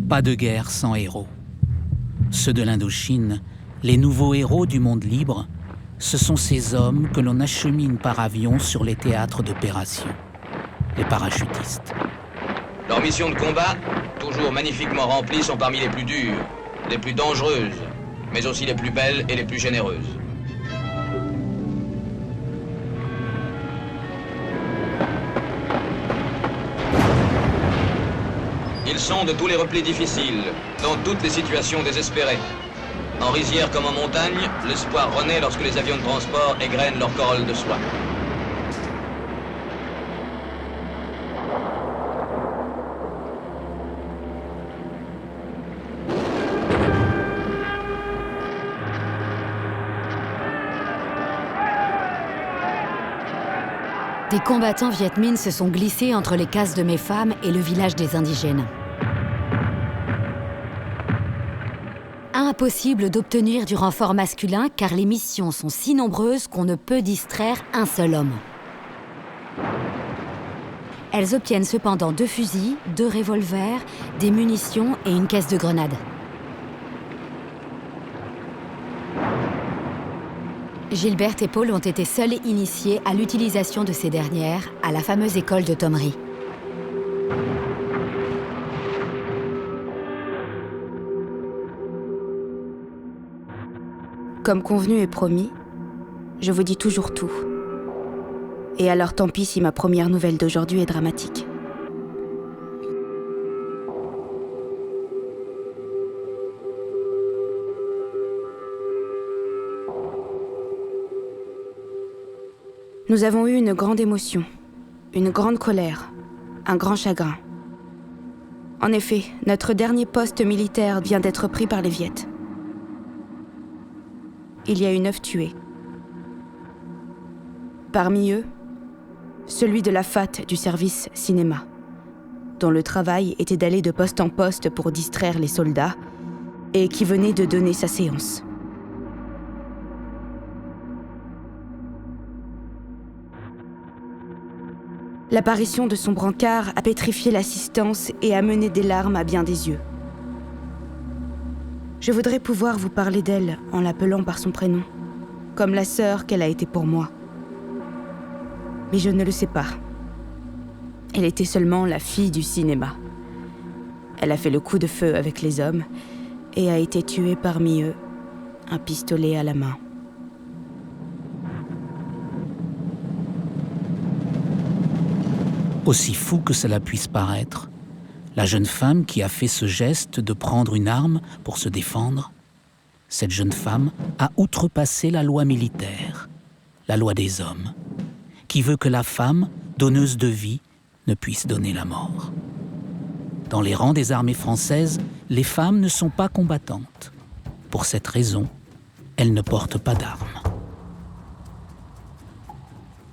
Pas de guerre sans héros. Ceux de l'Indochine, les nouveaux héros du monde libre, ce sont ces hommes que l'on achemine par avion sur les théâtres d'opération, les parachutistes. Leurs missions de combat, toujours magnifiquement remplies, sont parmi les plus dures, les plus dangereuses, mais aussi les plus belles et les plus généreuses. Ils sont de tous les replis difficiles, dans toutes les situations désespérées. En rizière comme en montagne, l'espoir renaît lorsque les avions de transport égrènent leur corolle de soie. Des combattants Viet Minh se sont glissés entre les cases de mes femmes et le village des indigènes. Impossible d'obtenir du renfort masculin car les missions sont si nombreuses qu'on ne peut distraire un seul homme. Elles obtiennent cependant 2 fusils, 2 revolvers, des munitions et une caisse de grenades. Gilberte et Paul ont été seuls initiés à l'utilisation de ces dernières à la fameuse école de Tom Ri. Comme convenu et promis, je vous dis toujours tout. Et alors tant pis si ma première nouvelle d'aujourd'hui est dramatique. Nous avons eu une grande émotion, une grande colère, un grand chagrin. En effet, notre dernier poste militaire vient d'être pris par les Viettes. Il y a eu 9 tués. Parmi eux, celui de la FAT du service cinéma, dont le travail était d'aller de poste en poste pour distraire les soldats et qui venait de donner sa séance. L'apparition de son brancard a pétrifié l'assistance et a mené des larmes à bien des yeux. Je voudrais pouvoir vous parler d'elle en l'appelant par son prénom, comme la sœur qu'elle a été pour moi. Mais je ne le sais pas. Elle était seulement la fille du cinéma. Elle a fait le coup de feu avec les hommes et a été tuée parmi eux, un pistolet à la main. Aussi fou que cela puisse paraître, la jeune femme qui a fait ce geste de prendre une arme pour se défendre, cette jeune femme a outrepassé la loi militaire, la loi des hommes, qui veut que la femme, donneuse de vie, ne puisse donner la mort. Dans les rangs des armées françaises, les femmes ne sont pas combattantes. Pour cette raison, elles ne portent pas d'armes.